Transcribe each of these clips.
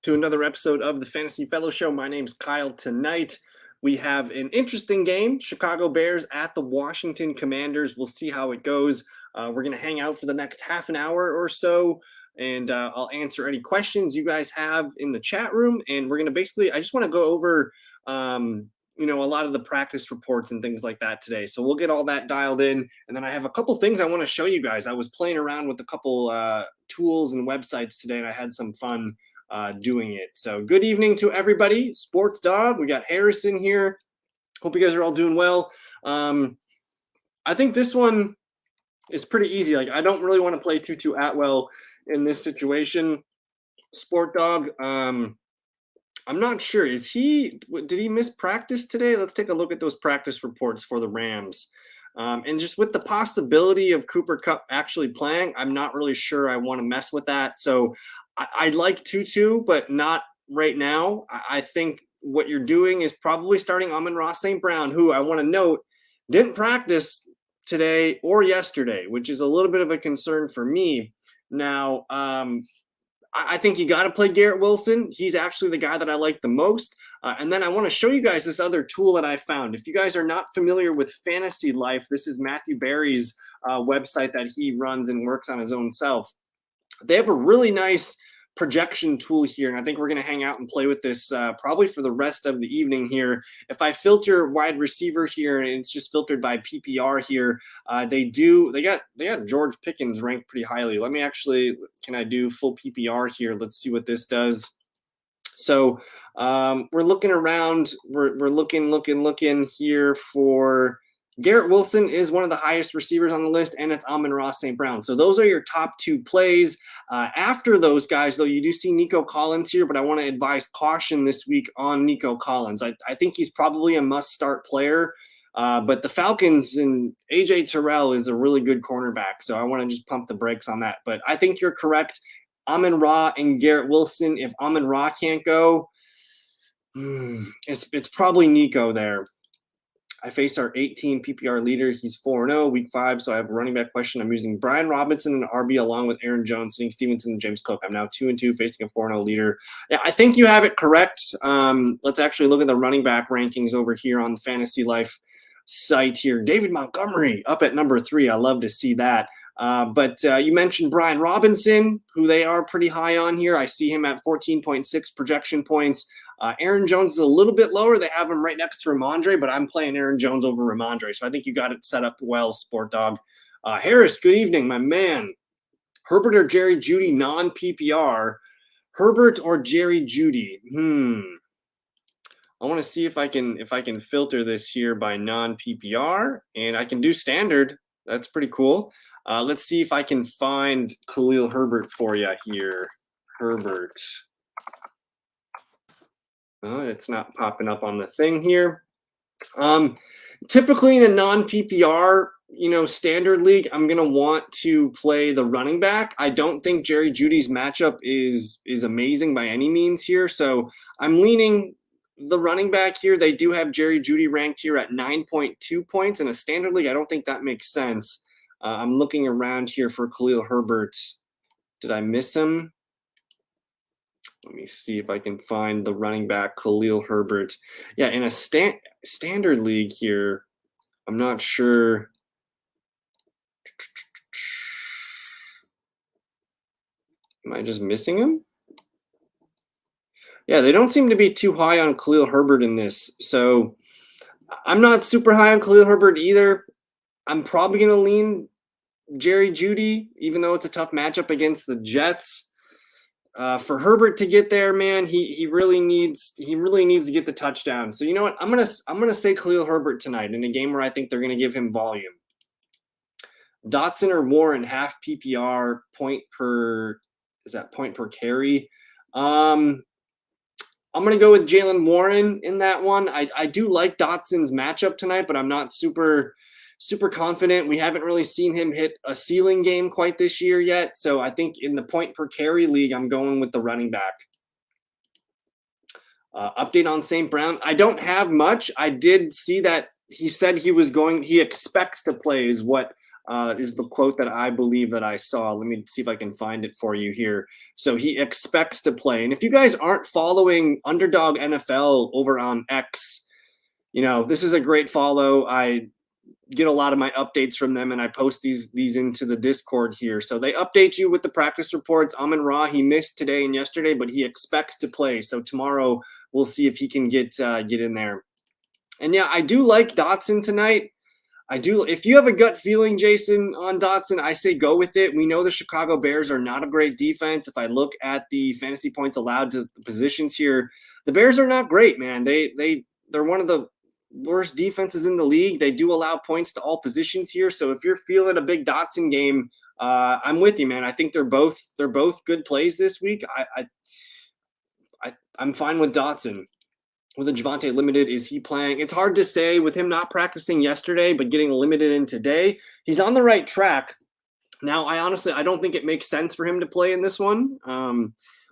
to another episode of the Fantasy Fellow Show. My name's Kyle. Tonight, we have an interesting game. Chicago Bears at the Washington Commanders. We'll see how it goes. We're going to hang out for the next half an hour or so, and I'll answer any questions you guys have in the chat room. And we're going to basically, I just want to go over, a lot of the practice reports and things like that today. So we'll get all that dialed in. And then I have a couple things I want to show you guys. I was playing around with a couple tools and websites today, and I had some fun doing it. So good evening to everybody. Sports Dog, we got Harrison here. Hope you guys are all doing well. I think this one is pretty easy. Like, I don't really want to play Tutu Atwell in this situation. Sport Dog, I'm not sure. Did he miss practice today? Let's take a look at those practice reports for the Rams. And just with the possibility of Cooper Kupp actually playing, I'm not really sure I want to mess with that. So I like Tutu, but not right now. I think what you're doing is probably starting Amon-Ra St. Brown, who I want to note didn't practice today or yesterday, which is a little bit of a concern for me. Now, I think you got to play Garrett Wilson. He's actually the guy that I like the most. And then I want to show you guys this other tool that I found. If you guys are not familiar with Fantasy Life, this is Matthew Berry's website that he runs and works on his own self. They have a really nice projection tool here, and I think we're going to hang out and play with this probably for the rest of the evening here. If I filter wide receiver here, and it's just filtered by PPR here, they got George Pickens ranked pretty highly. Let me can I do full PPR here? Let's see what this does. So we're looking around, we're looking here for Garrett Wilson is one of the highest receivers on the list, and it's Amon-Ra St. Brown. So those are your top two plays. After those guys, though, you do see Nico Collins here, but I want to advise caution this week on Nico Collins. I think he's probably a must-start player, but the Falcons and A.J. Terrell is a really good cornerback, so I want to just pump the brakes on that. But I think you're correct. Amon-Ra and Garrett Wilson. If Amon-Ra can't go, it's probably Nico there. I faced our 18 PPR leader. He's 4-0, week 5, so I have a running back question. I'm using Brian Robinson and RB along with Aaron Jones, sitting Stevenson, and James Cook. I'm now 2-2, facing a 4-0 leader. Yeah, I think you have it correct. Let's actually look at the running back rankings over here on the Fantasy Life site here. David Montgomery up at number 3. I love to see that. But you mentioned Brian Robinson, who they are pretty high on here. I see him at 14.6 projection points. Aaron Jones is a little bit lower. They have him right next to Ramondre, but I'm playing Aaron Jones over Ramondre. So I think you got it set up well, Sport Dog. Harris, good evening, my man. Herbert or Jerry Jeudy, non-PPR. Herbert or Jerry Jeudy? I want to see if I can filter this here by non-PPR, and I can do standard. That's pretty cool. Let's see if I can find Khalil Herbert for you here. Herbert. Oh, it's not popping up on the thing here. Typically in a non-PPR, standard league, I'm going to want to play the running back. I don't think Jerry Jeudy's matchup is amazing by any means here. So I'm leaning the running back here. They do have Jerry Jeudy ranked here at 9.2 points in a standard league. I don't think that makes sense. I'm looking around here for Khalil Herbert. Did I miss him? Let me see if I can find the running back, Khalil Herbert. Yeah, in a standard league here, I'm not sure. Am I just missing him? Yeah, they don't seem to be too high on Khalil Herbert in this. So I'm not super high on Khalil Herbert either. I'm probably going to lean Jerry Jeudy, even though it's a tough matchup against the Jets. For Herbert to get there, man, he really needs to get the touchdown. So you know what? I'm gonna say Khalil Herbert tonight in a game where I think they're gonna give him volume. Dotson or Warren, half PPR, point per carry. I'm gonna go with Jaylen Warren in that one. I do like Dotson's matchup tonight, but I'm not super confident. We haven't really seen him hit a ceiling game quite this year yet. So I think in the point per carry league, I'm going with the running back. Update on St. Brown. I don't have much. I did see that he said he expects to play is what is the quote that I believe that I saw. Let me see if I can find it for you here. So he expects to play. And if you guys aren't following Underdog NFL over on X, this is a great follow. I get a lot of my updates from them, and I post these into the Discord here. So they update you with the practice reports. Amon-Ra, he missed today and yesterday, but he expects to play. So tomorrow we'll see if he can get in there. And yeah, I do like Dotson tonight. I do. If you have a gut feeling, Jason, on Dotson, I say go with it. We know the Chicago Bears are not a great defense. If I look at the fantasy points allowed to the positions here, the Bears are not great, man. They're one of the worst defenses in the league. They do allow points to all positions here. So if you're feeling a big Dotson game, I'm with you, man. I think they're both good plays this week. I'm fine with Dotson. With a Javonte limited, is he playing? It's hard to say with him not practicing yesterday, but getting limited in today. He's on the right track. Now, I don't think it makes sense for him to play in this one.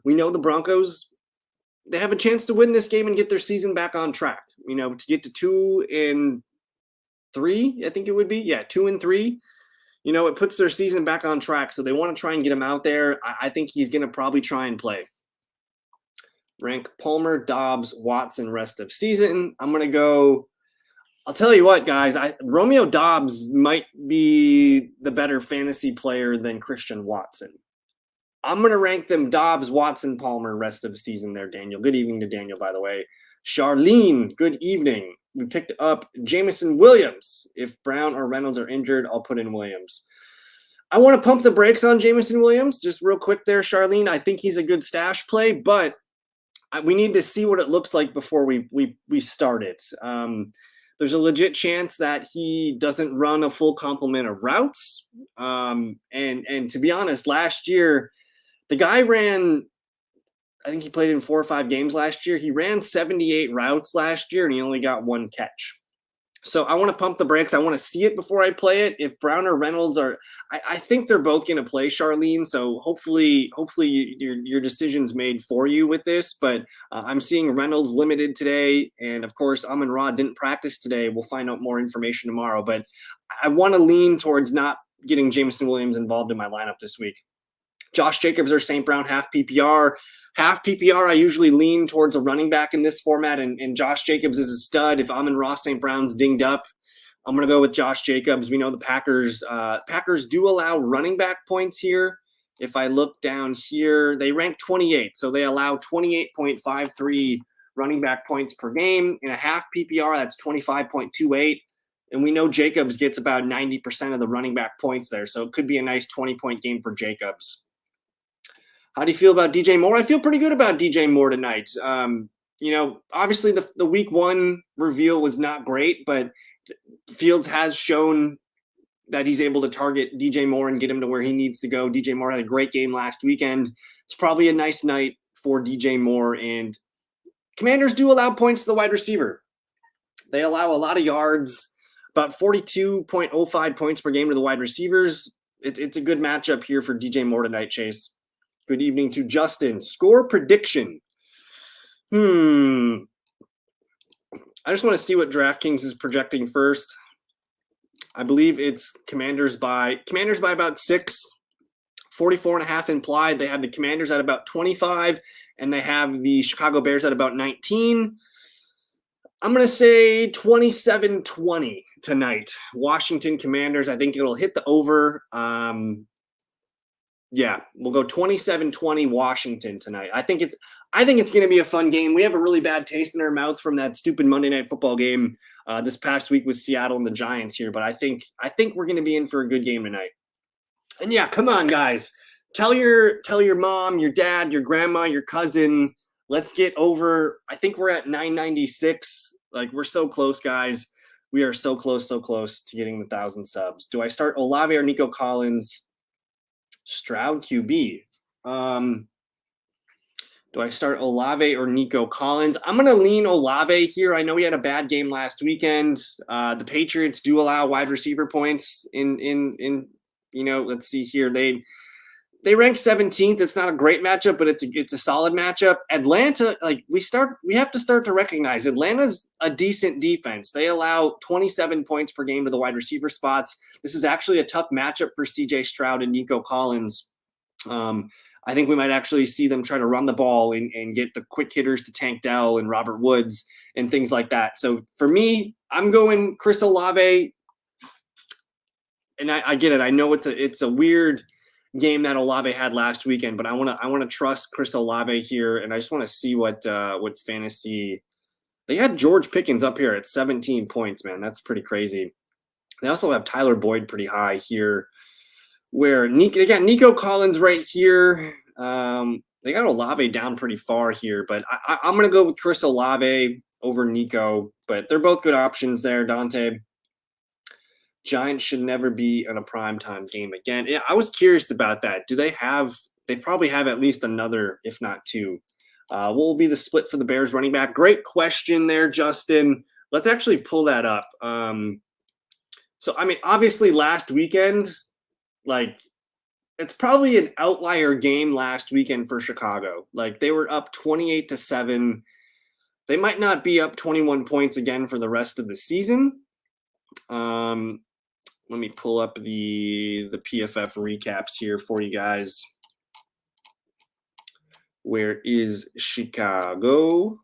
We know the Broncos, they have a chance to win this game and get their season back on track. To get to 2-3, I think it would be. Yeah, 2-3. It puts their season back on track. So they want to try and get him out there. I think he's going to probably try and play. Rank Palmer, Dobbs, Watson rest of season. I'm going to go. I'll tell you what, guys. Romeo Dobbs might be the better fantasy player than Christian Watson. I'm going to rank them Dobbs, Watson, Palmer rest of season there, Daniel. Good evening to Daniel, by the way. Charlene, good evening. We picked up Jameson Williams. If Brown or Reynolds are injured, I'll put in Williams. I want to pump the brakes on Jameson Williams. Just real quick there, Charlene. I think he's a good stash play, but we need to see what it looks like before we start it. There's a legit chance that he doesn't run a full complement of routes. And to be honest, last year, the guy ran, I think he played in 4 or 5 games last year. He ran 78 routes last year, and he only got 1 catch. So I want to pump the brakes. I want to see it before I play it. If Brown or Reynolds are, I think they're both going to play, Charlene. So hopefully your decision's made for you with this. But I'm seeing Reynolds limited today, and of course Amon-Ra didn't practice today. We'll find out more information tomorrow. But I want to lean towards not getting Jameson Williams involved in my lineup this week. Josh Jacobs or St. Brown half PPR. Half PPR, I usually lean towards a running back in this format, and Josh Jacobs is a stud. If Amon-Ra St. Brown's dinged up, I'm going to go with Josh Jacobs. We know the Packers do allow running back points here. If I look down here, they rank 28, so they allow 28.53 running back points per game. In a half PPR, that's 25.28, and we know Jacobs gets about 90% of the running back points there, so it could be a nice 20-point game for Jacobs. How do you feel about DJ Moore? I feel pretty good about DJ Moore tonight. Obviously the week 1 reveal was not great, but Fields has shown that he's able to target DJ Moore and get him to where he needs to go. DJ Moore had a great game last weekend. It's probably a nice night for DJ Moore, and Commanders do allow points to the wide receiver. They allow a lot of yards, about 42.05 points per game to the wide receivers. It's a good matchup here for DJ Moore tonight, Chase. Good evening to Justin. Score prediction. I just want to see what DraftKings is projecting first. I believe it's Commanders by about 6, 44.5 implied. They have the Commanders at about 25, and they have the Chicago Bears at about 19. I'm going to say 27-20 tonight. Washington Commanders. I think it'll hit the over. Yeah, we'll go 27-20 Washington tonight. I think it's going to be a fun game. We have a really bad taste in our mouth from that stupid Monday Night Football game this past week with Seattle and the Giants here, but I think we're going to be in for a good game tonight. And yeah, come on, guys. Tell your mom, your dad, your grandma, your cousin. Let's get over. I think we're at 996. Like, we're so close, guys. We are so close to getting the 1,000 subs. Do I start Olave or Nico Collins? Stroud QB. Do I start Olave or Nico Collins? I'm going to lean Olave here. I know he had a bad game last weekend. The Patriots do allow wide receiver points in let's see here. The they rank 17th. It's not a great matchup, but it's a solid matchup. Atlanta, like we have to start to recognize Atlanta's a decent defense. They allow 27 points per game to the wide receiver spots. This is actually a tough matchup for CJ Stroud and Nico Collins. I think we might actually see them try to run the ball and get the quick hitters to Tank Dell and Robert Woods and things like that. So for me, I'm going Chris Olave. And I get it. I know it's a weird game that Olave had last weekend, but I want to trust Chris Olave here, and I just want to see what fantasy they had. George Pickens up here at 17 points, man. That's pretty crazy. They also have Tyler Boyd pretty high here, where they got Nico Collins right here. They got Olave down pretty far here, but I'm going to go with Chris Olave over Nico, but they're both good options there, Dante. Giants should never be in a primetime game again. Yeah, I was curious about that. They probably have at least another, if not two. What will be the split for the Bears running back? Great question there, Justin. Let's actually pull that up. So, I mean, obviously last weekend, like, it's probably an outlier game last weekend for Chicago. Like, they were up 28-7. They might not be up 21 points again for the rest of the season. Let me pull up the PFF recaps here for you guys. Where is Chicago?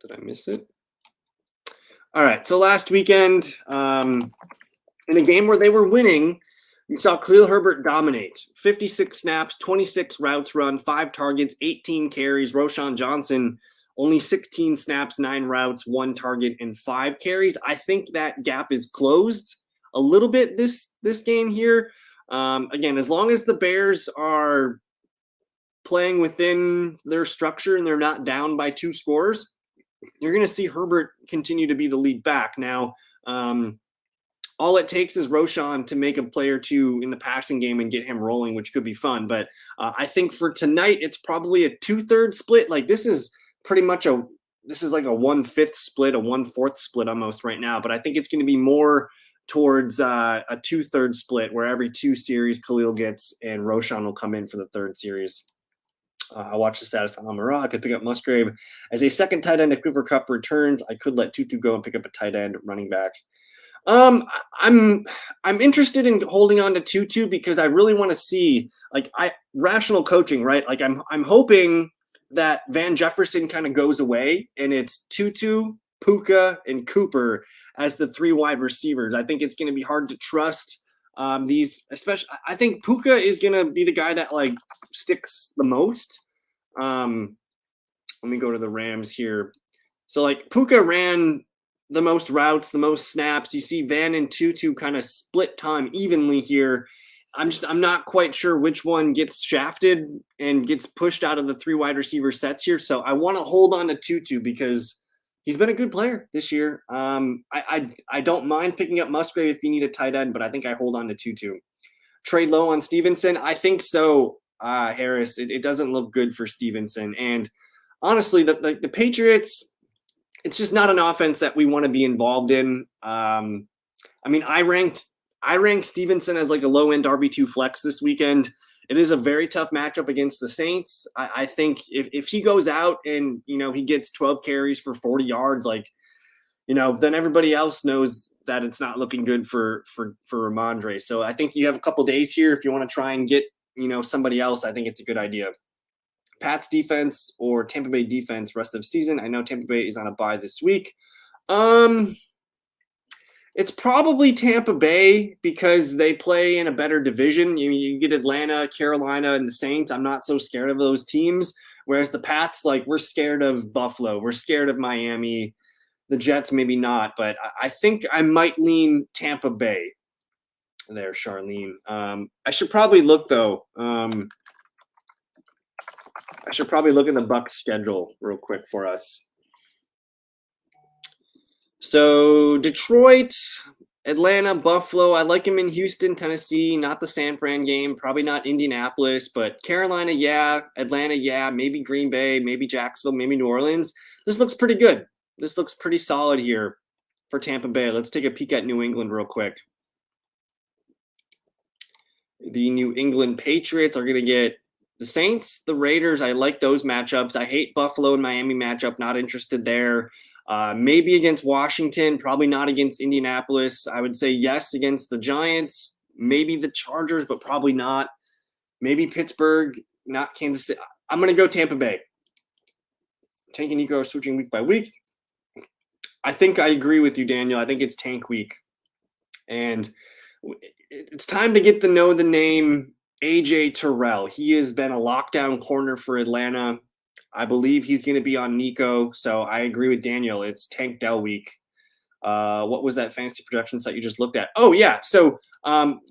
Did I miss it? All right, so last weekend, in a game where they were winning, we saw Khalil Herbert dominate. 56 snaps, 26 routes run, 5 targets, 18 carries. Roschon Johnson, only 16 snaps, 9 routes, 1 target, and 5 carries. I think that gap is closed a little bit this game here. Again, as long as the Bears are playing within their structure and they're not down by 2 scores, you're going to see Herbert continue to be the lead back. Now, all it takes is Roschon to make a play or two in the passing game and get him rolling, which could be fun. But I think for tonight, it's probably a 2/3 split. Like, this is pretty much this is like a 1/5 split, a 1/4 split almost right now. But I think it's going to be more towards a 2/3 split where every 2 series Khalil gets and Roschon will come in for the 3rd series. I watched the status on Amon-Ra. I could pick up Musgrave as a second tight end if Cooper Kupp returns. I could let Tutu go and pick up a tight end running back. I'm interested in holding on to Tutu because I really want to see rational coaching, right? Like I'm hoping that Van Jefferson kind of goes away and it's Tutu, Puka, and Cooper as the 3 wide receivers. I think it's going to be hard to trust these, especially. I think Puka is going to be the guy that like sticks the most. Let me go to the Rams here. So like Puka ran the most routes, the most snaps. You see Van and Tutu kind of split time evenly here. I'm not quite sure which one gets shafted and gets pushed out of the 3 wide receiver sets here. So I want to hold on to Tutu because he's been a good player this year. I don't mind picking up Musgrave if you need a tight end, but I think I hold on to Tutu. Trade low on Stevenson? I think so, Harris. It doesn't look good for Stevenson. And honestly, the Patriots, it's just not an offense that we want to be involved in. I mean, I ranked Stevenson as like a low-end RB2 flex this weekend. It is a very tough matchup against the Saints. I think if he goes out and, he gets 12 carries for 40 yards, then everybody else knows that it's not looking good for Ramondre. So I think you have a couple days here. If you want to try and get, somebody else, I think it's a good idea. Pats defense or Tampa Bay defense rest of season. I know Tampa Bay is on a bye this week. It's probably Tampa Bay because they play in a better division. You get Atlanta, Carolina, and the Saints. I'm not so scared of those teams. Whereas the Pats, we're scared of Buffalo. We're scared of Miami. The Jets, maybe not. But I think I might lean Tampa Bay there, Charlene. I should probably look, though. I should probably look at the Bucs schedule real quick for us. So Detroit, Atlanta, Buffalo. I like him in Houston, Tennessee. Not the San Fran game. Probably not Indianapolis, but Carolina, yeah. Atlanta, yeah. Maybe Green Bay, maybe Jacksonville, maybe New Orleans. This looks pretty good. This looks pretty solid here for Tampa Bay. Let's take a peek at New England real quick. The New England Patriots are going to get the Saints, the Raiders. I like those matchups. I hate Buffalo and Miami matchup. Not interested there. Maybe against Washington, probably not against Indianapolis. I would say yes against the Giants, maybe the Chargers, but probably not. Maybe Pittsburgh, not Kansas City. I'm going to go Tampa Bay. Tank and Nico are switching week by week. I think I agree with you, Daniel. I think it's tank week. And it's time to get to know the name AJ Terrell. He has been a lockdown corner for Atlanta. I believe he's going to be on Nico. So I agree with Daniel. It's Tank Dell week. What was that fantasy projection site you just looked at? Oh yeah. So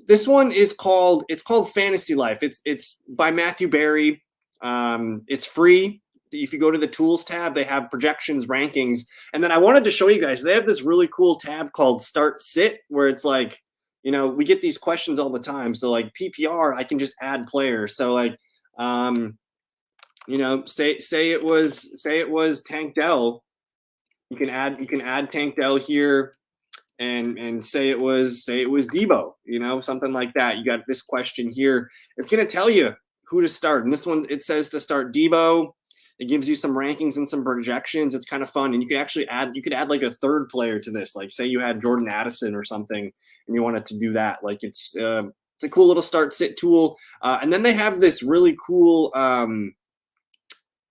this one is called Fantasy Life. It's by Matthew Berry. It's free. If you go to the tools tab, they have projections, rankings. And then I wanted to show you guys, they have this really cool tab called Start Sit, where it's like, we get these questions all the time. So like PPR, I can just add players. So like, say it was Tank Dell. You can add Tank Dell here and say it was Debo, something like that. You got this question here. It's going to tell you who to start. And this one, it says to start Debo. It gives you some rankings and some projections. It's kind of fun. And you could actually add like a third player to this. Like say you had Jordan Addison or something and you wanted to do that. Like it's a cool little start sit tool. And then they have this really cool,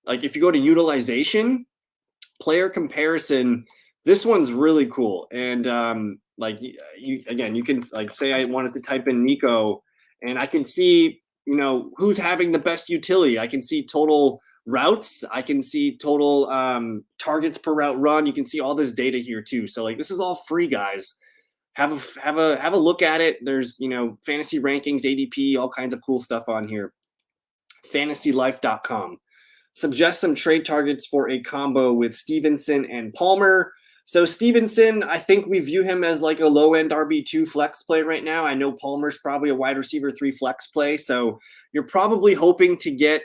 like if you go to utilization, player comparison, this one's really cool. And you can like say I wanted to type in Nico and I can see, who's having the best utility. I can see total routes. I can see total targets per route run. You can see all this data here too. So like this is all free, guys. Have a look at it. There's fantasy rankings, ADP, all kinds of cool stuff on here. FantasyLife.com. Suggest some trade targets for a combo with Stevenson and Palmer. So Stevenson, I think we view him as like a low-end RB2 flex play right now. I know Palmer's probably a wide receiver 3 flex play. So you're probably hoping to get,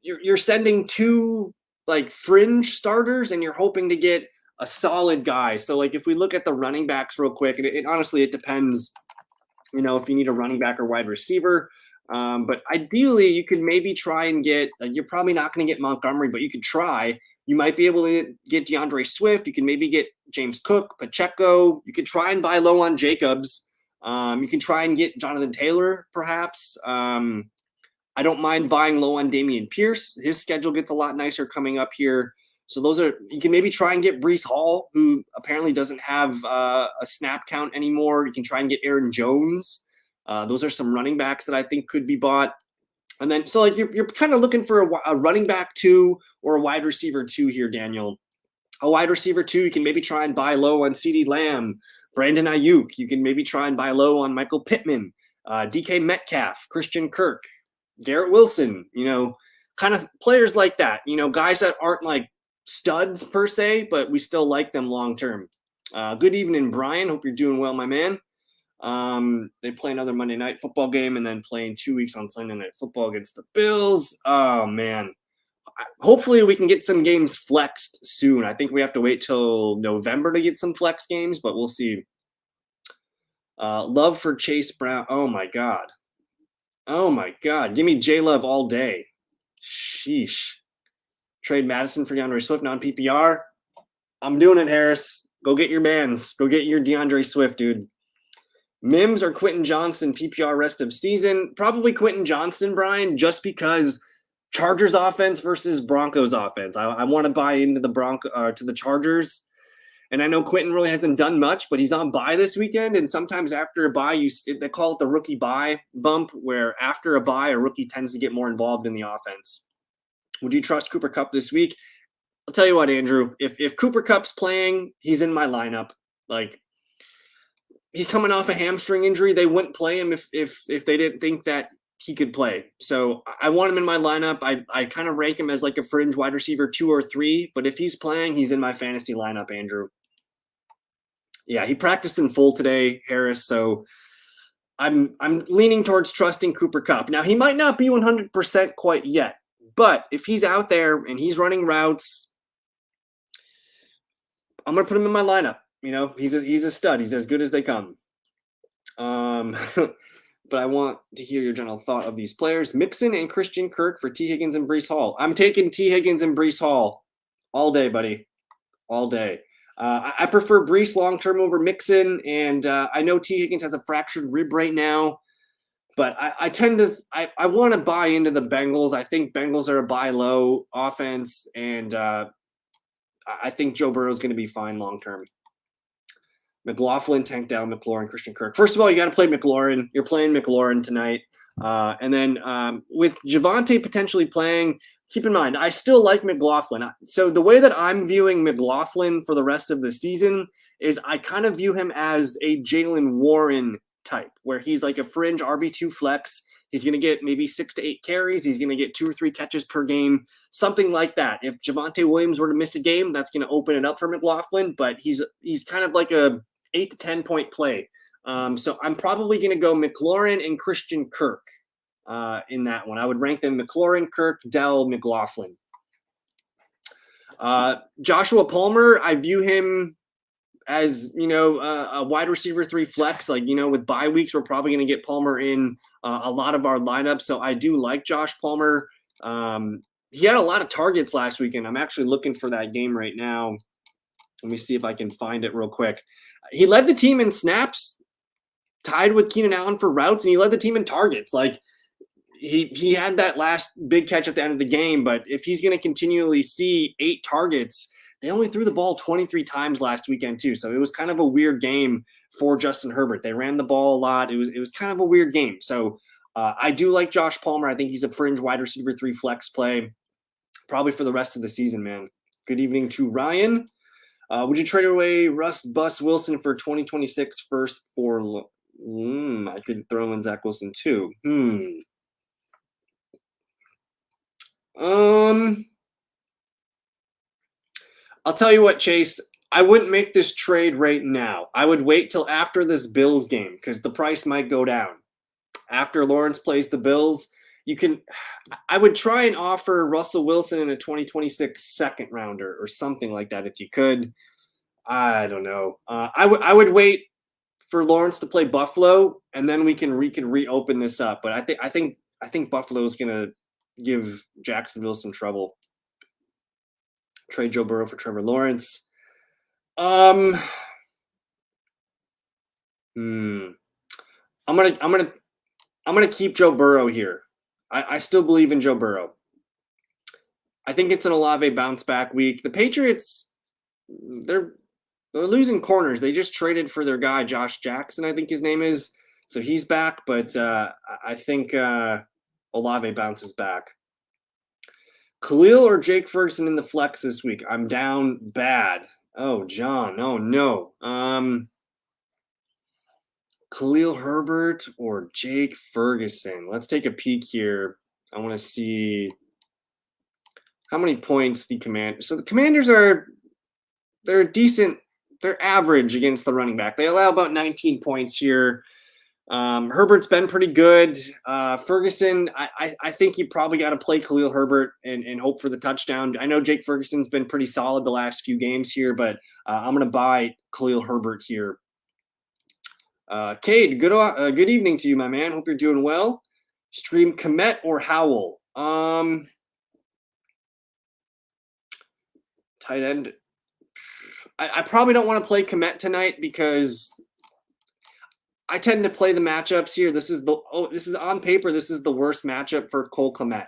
you're sending 2 like fringe starters and you're hoping to get a solid guy. So like if we look at the running backs real quick, and honestly, it depends, if you need a running back or wide receiver. But ideally, you could maybe try and get, you're probably not going to get Montgomery, but you could try. You might be able to get DeAndre Swift. You can maybe get James Cook, Pacheco. You could try and buy low on Jacobs. You can try and get Jonathan Taylor, perhaps. I don't mind buying low on Dameon Pierce. His schedule gets a lot nicer coming up here. So you can maybe try and get Breece Hall, who apparently doesn't have a snap count anymore. You can try and get Aaron Jones. Those are some running backs that I think could be bought. And then, so like you're kind of looking for a running back 2 or a wide receiver 2 here, Daniel. A wide receiver 2, you can maybe try and buy low on CeeDee Lamb, Brandon Ayuk. You can maybe try and buy low on Michael Pittman, DK Metcalf, Christian Kirk, Garrett Wilson, kind of players like that, guys that aren't like studs per se, but we still like them long term. Good evening, Brian. Hope you're doing well, my man. They play another Monday night football game and then play in 2 weeks on Sunday Night Football against the Bills. Oh man. Hopefully we can get some games flexed soon. I think we have to wait till November to get some flex games, but we'll see. Love for Chase Brown. Oh my God. Give me J-Love all day. Sheesh. Trade Madison for DeAndre Swift, non-PPR. I'm doing it, Harris. Go get your mans. Go get your DeAndre Swift, dude. Mims or Quentin Johnston, PPR rest of season. Probably Quentin Johnston, Brian, just because Chargers offense versus Broncos offense. I want to buy into the Chargers. And I know Quentin really hasn't done much, but he's on bye this weekend. And sometimes after a bye, they call it the rookie bye bump, where after a bye, a rookie tends to get more involved in the offense. Would you trust Cooper Kupp this week? I'll tell you what, Andrew. If Cooper Kupp's playing, he's in my lineup. Like, he's coming off a hamstring injury. They wouldn't play him if they didn't think that he could play. So I want him in my lineup. I kind of rank him as like a fringe wide receiver 2 or 3, but if he's playing, he's in my fantasy lineup, Andrew. Yeah, he practiced in full today, Harris. So I'm leaning towards trusting Cooper Kupp. Now, he might not be 100% quite yet, but if he's out there and he's running routes, I'm going to put him in my lineup. He's a stud. He's as good as they come. Um, but I want to hear your general thought of these players. Mixon and Christian Kirk for T. Higgins and Brees Hall. I'm taking T. Higgins and Brees Hall all day, buddy. All day. I prefer Brees long term over Mixon, and I know T. Higgins has a fractured rib right now, but I tend to I want to buy into the Bengals. I think Bengals are a buy low offense, and I think Joe Burrow is going to be fine long term. McLaughlin, Tank Down, McLaurin, Christian Kirk. First of all, you got to play McLaurin. You're playing McLaurin tonight. And then with Javonte potentially playing, keep in mind, I still like McLaughlin. So the way that I'm viewing McLaughlin for the rest of the season is I kind of view him as a Jaylen Warren type, where he's like a fringe RB2 flex. He's going to get maybe 6 to 8 carries. He's going to get 2 or 3 catches per game, something like that. If Javonte Williams were to miss a game, that's going to open it up for McLaughlin, but he's kind of like a 8 to 10 point play. So I'm probably going to go McLaurin and Christian Kirk in that one. I would rank them McLaurin, Kirk, Dell, McLaughlin. Joshua Palmer, I view him as, a wide receiver 3 flex. Like, with bye weeks, we're probably going to get Palmer in a lot of our lineups. So I do like Josh Palmer. He had a lot of targets last weekend. I'm actually looking for that game right now. Let me see if I can find it real quick. He led the team in snaps, tied with Keenan Allen for routes, and he led the team in targets. Like, he had that last big catch at the end of the game, but if he's going to continually see 8 targets, they only threw the ball 23 times last weekend too. So it was kind of a weird game for Justin Herbert. They ran the ball a lot. It was kind of a weird game. So I do like Josh Palmer. I think he's a fringe wide receiver 3 flex play, probably for the rest of the season, man. Good evening to Ryan. Would you trade away Russ Bus Wilson for 2026 first for I could throw in Zach Wilson too. I'll tell you what, Chase, I wouldn't make this trade right now. I would wait till after this Bills game because the price might go down. After Lawrence plays the Bills, I would try and offer Russell Wilson in a 2026 second rounder or something like that if you could. I don't know. I would wait for Lawrence to play Buffalo, and then we can reopen this up. But I think Buffalo is gonna give Jacksonville some trouble. Trade Joe Burrow for Trevor Lawrence. I'm gonna keep Joe Burrow here. I still believe in Joe Burrow. I think it's an Olave bounce back week. The Patriots, they're losing corners. They just traded for their guy Josh Jackson, I think his name is. So he's back, but I think Olave bounces back. Khalil or Jake Ferguson in the flex this week? I'm down bad. Oh, John. Oh, no. Khalil Herbert or Jake Ferguson? Let's take a peek here. I want to see how many points the Commanders. So the Commanders they're decent. They're average against the running back. They allow about 19 points here. Herbert's been pretty good. Ferguson, I think you probably got to play Khalil Herbert and hope for the touchdown. I know Jake Ferguson's been pretty solid the last few games here, but I'm going to buy Khalil Herbert here. Cade, good evening to you, my man. Hope you're doing well. Stream Komet or Howell? Tight end. I probably don't want to play Komet tonight because I tend to play the matchups here. This is on paper. This is the worst matchup for Cole Kmet.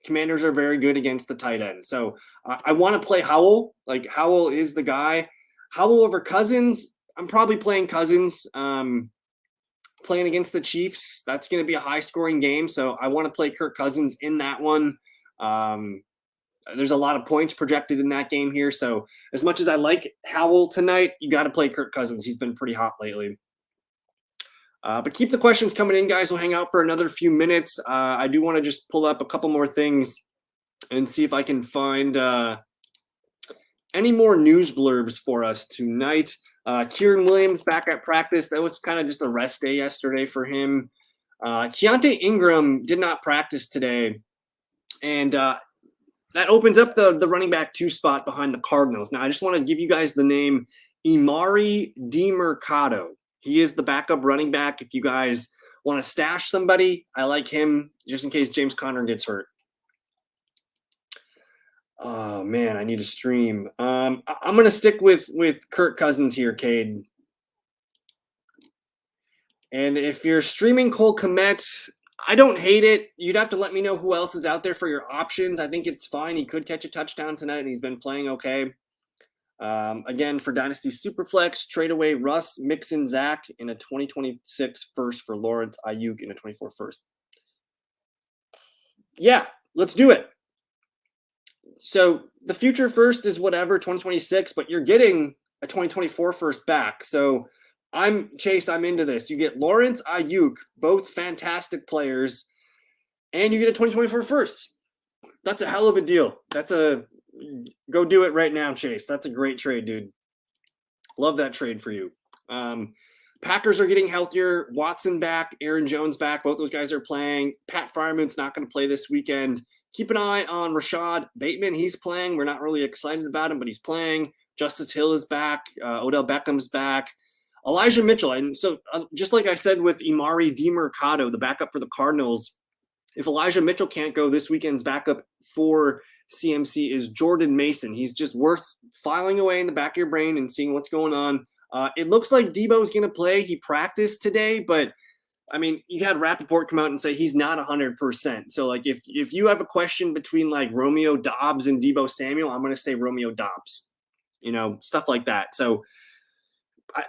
Commanders are very good against the tight end. So I want to play Howell. Like, Howell is the guy. Howell over Cousins. I'm probably playing Cousins. Playing against the Chiefs. That's going to be a high scoring game. So I want to play Kirk Cousins in that one. There's a lot of points projected in that game here. So as much as I like Howell tonight, you got to play Kirk Cousins. He's been pretty hot lately. But keep the questions coming in, guys. We'll hang out for another few minutes. I do want to just pull up a couple more things and see if I can find any more news blurbs for us tonight. Kieran Williams back at practice. That was kind of just a rest day yesterday for him. Keontae Ingram did not practice today. And that opens up the running back 2 spot behind the Cardinals. Now, I just want to give you guys the name Emari DeMercado. He is the backup running back. If you guys want to stash somebody, I like him just in case James Conner gets hurt. Oh man, I need to stream. I'm gonna stick with Kirk Cousins here, Cade. And if you're streaming Cole Kmet, I don't hate it. You'd have to let me know who else is out there for your options. I think it's fine. He could catch a touchdown tonight, and he's been playing okay. Again, for Dynasty Superflex, trade away Russ, Mixon, Zach in a 2026 first for Lawrence, Ayuk in a 24 first. Yeah, let's do it. So the future first is whatever, 2026, but you're getting a 2024 first back. So Chase, I'm into this. You get Lawrence, Ayuk, both fantastic players, and you get a 2024 first. That's a hell of a deal. Go do it right now, Chase. That's a great trade, dude. Love that trade for you. Packers are getting healthier. Watson back, Aaron Jones back. Both those guys are playing. Pat Fryermuth's not going to play this weekend. Keep an eye on Rashad Bateman. He's playing. We're not really excited about him, but he's playing. Justice Hill is back. Odell Beckham's back. Elijah Mitchell. And so just like I said with Emari Demercado, the backup for the Cardinals, if Elijah Mitchell can't go, this weekend's backup for CMC is Jordan Mason. He's just worth filing away in the back of your brain and seeing what's going on. It looks like Debo's going to play. He practiced today, but I mean, you had Rappaport come out and say he's not 100%. So, like, if you have a question between like Romeo Dobbs and Debo Samuel, I'm going to say Romeo Dobbs. Stuff like that. So,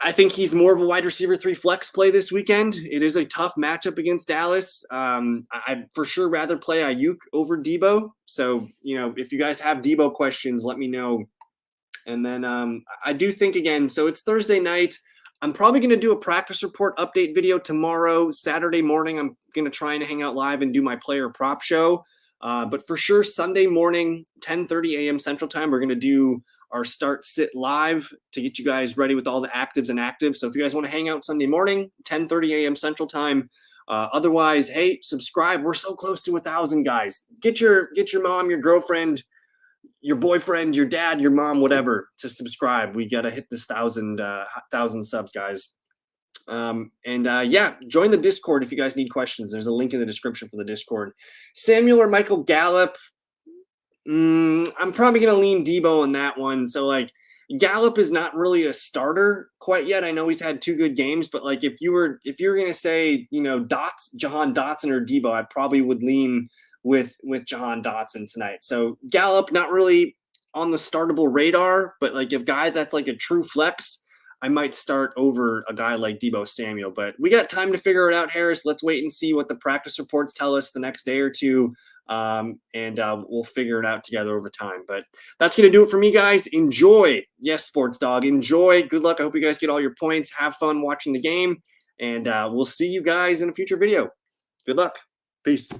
I think he's more of a wide receiver 3 flex play this weekend. It is a tough matchup against Dallas. I'd for sure rather play Ayuk over Debo. So, if you guys have Debo questions, let me know. And then I do think, again, so it's Thursday night. I'm probably going to do a practice report update video tomorrow. Saturday morning, I'm going to try and hang out live and do my player prop show. But for sure, Sunday morning, 10:30 a.m. Central Time, we're going to do our start sit live to get you guys ready with all the actives and actives. So if you guys want to hang out Sunday morning, 10:30 a.m. Central Time. Otherwise, hey, subscribe. We're so close to 1,000 guys. Get your mom, your girlfriend, your boyfriend, your dad, your mom, whatever, to subscribe. We got to hit this 1,000 subs, guys. Join the Discord if you guys need questions. There's a link in the description for the Discord. Samuel or Michael Gallup? I'm probably going to lean Debo on that one. So, like, Gallup is not really a starter quite yet. I know he's had 2 good games, but like if you were going to say, Jahan Dotson or Debo, I probably would lean with Jahan Dotson tonight. So Gallup, not really on the startable radar, but like if guy that's like a true flex, I might start over a guy like Debo Samuel. But we got time to figure it out, Harris. Let's wait and see what the practice reports tell us the next day or two. We'll figure it out together over time. But that's going to do it for me, guys. Enjoy. Yes, Sports Dog. Enjoy. Good luck. I hope you guys get all your points. Have fun watching the game. And we'll see you guys in a future video. Good luck. Peace.